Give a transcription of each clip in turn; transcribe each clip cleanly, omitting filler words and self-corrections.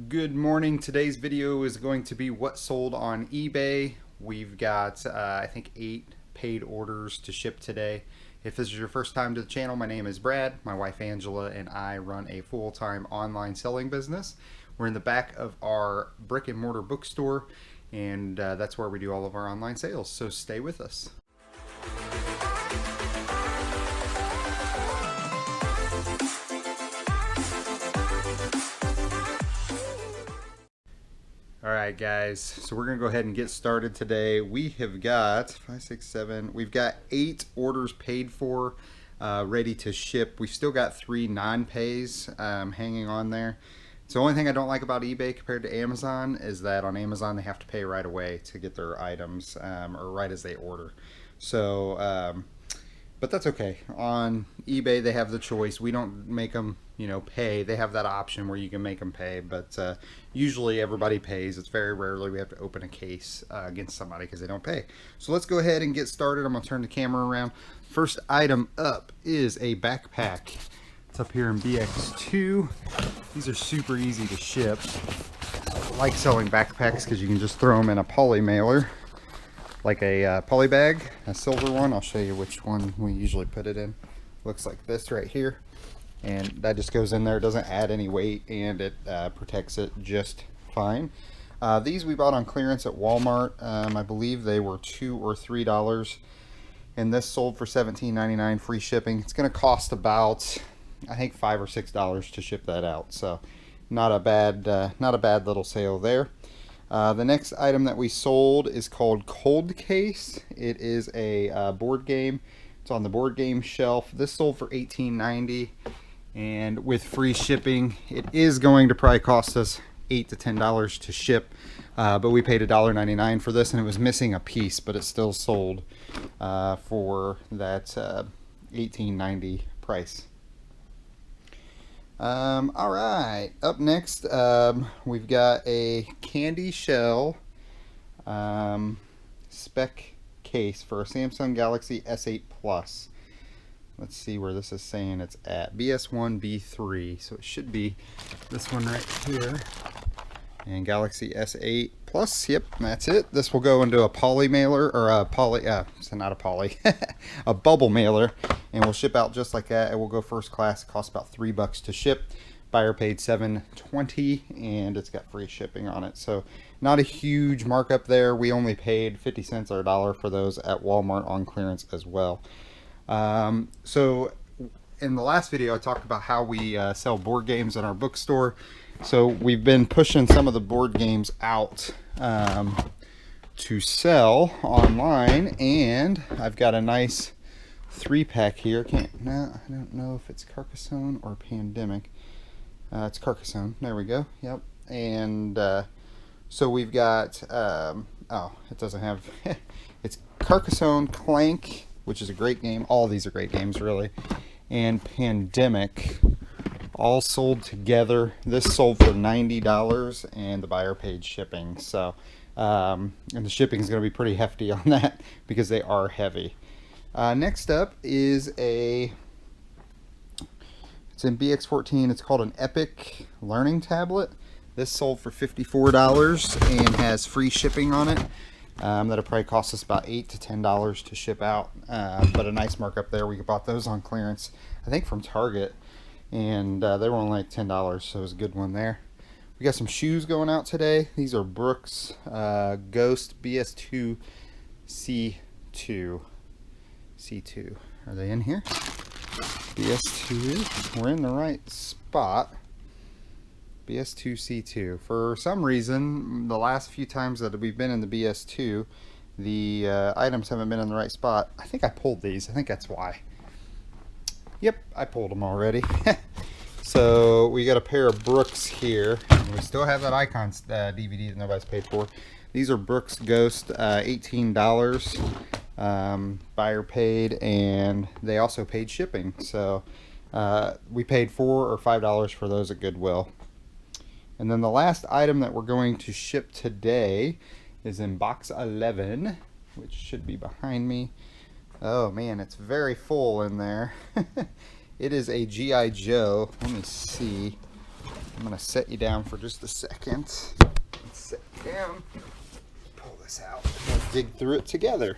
Good morning. Today's video is going to be what sold on eBay. We've got I think 8 paid orders to ship today. If this is your first time to the channel, my name is Brad. My wife Angela and I run a full-time online selling business. We're in the back of our brick and mortar bookstore, and that's where we do all of our online sales. So stay with us. Alright guys, so we're going to go ahead and get started today. We have got 5, 6, 7, we've got 8 orders paid for, ready to ship. We've still got 3 non-pays hanging on there. So the only thing I don't like about eBay compared to Amazon is that on Amazon they have to pay right away to get their items, or right as they order. So, but that's okay. On eBay they have the choice. We don't make them, pay. They have that option where you can make them pay, but usually everybody pays. It's very rarely we have to open a case against somebody because they don't pay. So let's go ahead and get started. I'm going to turn the camera around. First item up is a backpack. It's up here in BX2. These are super easy to ship. I like selling backpacks because you can just throw them in a poly mailer, like a poly bag, a silver one. I'll show you which one we usually put it in. Looks like this right here, and that just goes in there. It doesn't add any weight, and it protects it just fine. These we bought on clearance at Walmart. I believe they were $2 or $3, and this sold for $17.99 free shipping. It's going to cost about, I think, $5 or $6 to ship that out. So not a bad little sale there. The next item that we sold is called Cold Case. It is a board game. It's on the board game shelf. This sold for $18.90, and with free shipping, it is going to probably cost us $8 to $10 to ship. But we paid $1.99 for this, and it was missing a piece, but it still sold for that $18.90 price. All right, up next we've got a candy shell spec case for a Samsung Galaxy S8 Plus. Let's see where this is saying it's at. BS1 B3, so it should be this one right here. And Galaxy S8 Plus, yep, that's it. This will go into a poly mailer, or a poly, it's not a poly, a bubble mailer, and will ship out just like that. It will go first class. It costs about $3 to ship. Buyer paid $7.20, and it's got free shipping on it. So not a huge markup there. We only paid 50 cents or $1 for those at Walmart on clearance as well. So in the last video, I talked about how we sell board games in our bookstore. So we've been pushing some of the board games out to sell online, and I've got a nice 3-pack here. I don't know if it's Carcassonne or Pandemic. It's Carcassonne. There we go. Yep. And so we've got oh, it doesn't have it's Carcassonne, Clank, which is a great game. All these are great games, really, and Pandemic, all sold together. This sold for $90, and the buyer paid shipping. So and the shipping is going to be pretty hefty on that because they are heavy. Next up is it's in BX14. It's called an Epic Learning Tablet. This sold for $54 and has free shipping on it. That'll probably cost us about $8 to $10 to ship out, but a nice markup there. We bought those on clearance, I think from Target, and they were only like $10, so it was a good one there. We got some shoes going out today. These are Brooks Ghost BS2 C2. Are they in here? BS2, we're in the right spot. BS2 C2. For some reason, the last few times that we've been in the BS2, the items haven't been in the right spot. I think I pulled these. I think that's why. Yep, I pulled them already. So we got a pair of Brooks here. We still have that Icons DVD that nobody's paid for. These are Brooks Ghost, $18. Buyer paid, and they also paid shipping. So we paid $4 or $5 for those at Goodwill. And then the last item that we're going to ship today is in box 11, which should be behind me. Oh man, it's very full in there. It is a G.I. Joe. Let me see. I'm going to set you down for just a second. Let's set you down. Pull this out. Let's dig through it together.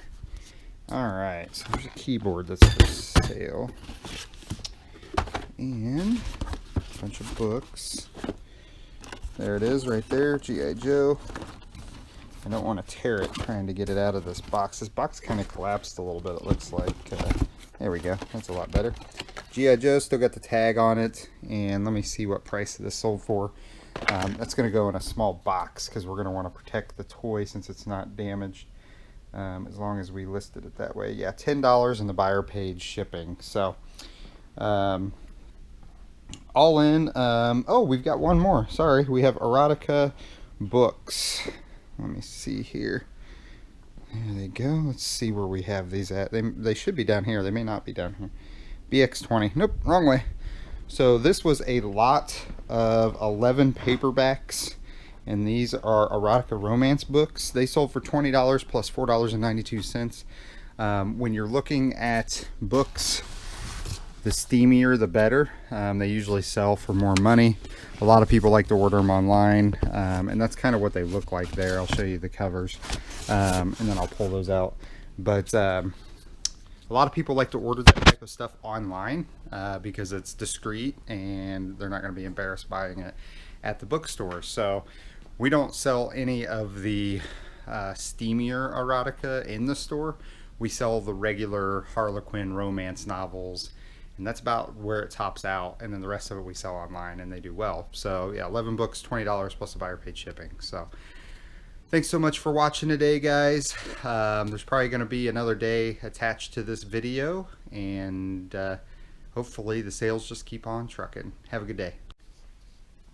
Alright, so there's a keyboard that's for sale. And a bunch of books. There it is right there, G.I. Joe. I don't want to tear it trying to get it out of this box. This box kind of collapsed a little bit, it looks like. There we go, that's a lot better. G.I. Joe, still got the tag on it. And let me see what price this sold for. That's going to go in a small box because we're going to want to protect the toy since it's not damaged. As long as we listed it that way. Yeah, $10 and the buyer paid shipping. So, all in. Oh, we've got one more. Sorry, we have erotica books. Let me see here. There they go. Let's see where we have these at. They should be down here. They may not be down here. BX20. Nope, wrong way. So this was a lot of 11 paperbacks. And these are erotica romance books. They sold for $20 plus $4.92. When you're looking at books, the steamier the better. They usually sell for more money. A lot of people like to order them online, and that's kind of what they look like there. I'll show you the covers, and then I'll pull those out. But a lot of people like to order that type of stuff online because it's discreet and they're not going to be embarrassed buying it at the bookstore. So we don't sell any of the steamier erotica in the store. We sell the regular Harlequin romance novels, and that's about where it tops out. And then the rest of it we sell online, and they do well. So yeah, 11 books, $20 plus the buyer paid shipping. So thanks so much for watching today, guys. There's probably going to be another day attached to this video, and hopefully the sales just keep on trucking. Have a good day.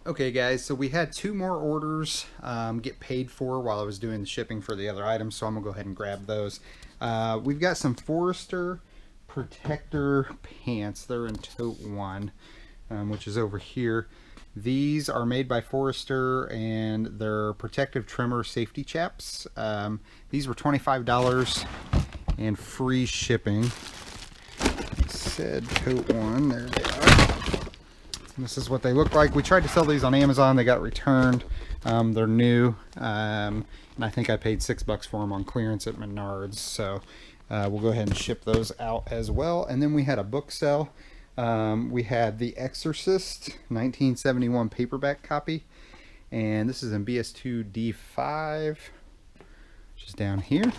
Okay guys, so we had 2 more orders get paid for while I was doing the shipping for the other items, so I'm gonna go ahead and grab those. We've got some Forester protector pants. They're in tote 1, which is over here. These are made by Forester, and they're protective trimmer safety chaps. These were $25 and free shipping. It said tote 1. There they are. This is what they look like. We tried to sell these on Amazon. They got returned. They're new, and I think I paid $6 for them on clearance at Menards. So we'll go ahead and ship those out as well. And then we had a book sale. We had The Exorcist 1971 paperback copy, and this is in BS2 D5, which is down here.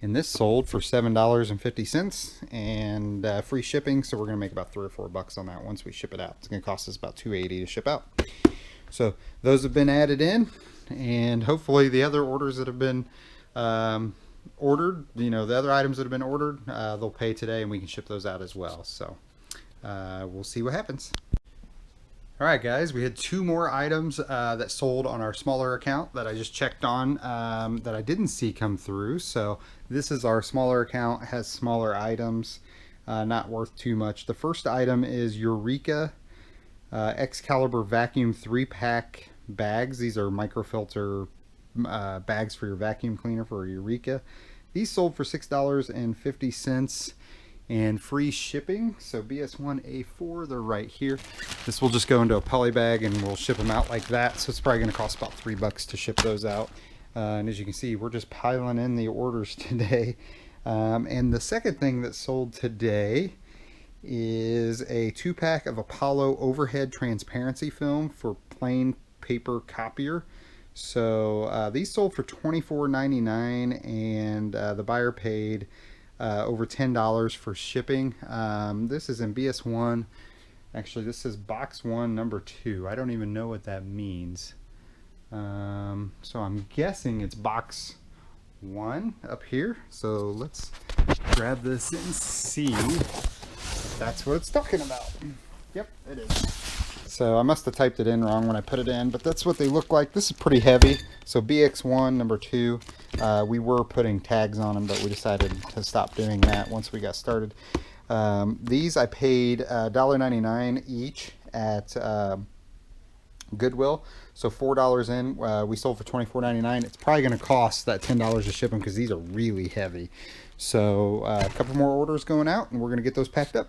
And this sold for $7.50 and free shipping, so we're going to make about $3 or $4 on that once we ship it out. It's going to cost us about $2.80 to ship out. So those have been added in, and hopefully the other orders that have been ordered, you know, the other items that have been ordered, they'll pay today and we can ship those out as well. So we'll see what happens. All right, guys, we had 2 more items that sold on our smaller account that I just checked on that I didn't see come through. So this is our smaller account, has smaller items, not worth too much. The first item is Eureka Excalibur Vacuum 3-pack bags. These are microfilter bags for your vacuum cleaner for Eureka. These sold for $6.50. and free shipping. So BS1A4, they're right here. This will just go into a poly bag and we'll ship them out like that. So it's probably going to cost about $3 to ship those out. And as you can see, we're just piling in the orders today. And the second thing that sold today is a 2-pack of Apollo overhead transparency film for plain paper copier. So these sold for $24.99, and the buyer paid over $10 for shipping. This is in BS1. Actually, this is box 1 number 2. I don't even know what that means. So I'm guessing it's box 1 up here. So let's grab this and see if that's what it's talking about. Yep, it is. So I must have typed it in wrong when I put it in, but that's what they look like. This is pretty heavy. So BX1 number 2. We were putting tags on them, but we decided to stop doing that once we got started. These I paid $1.99 each at Goodwill. So $4 in. We sold for $24.99. It's probably going to cost that $10 to ship them because these are really heavy. So a couple more orders going out, and we're going to get those packed up.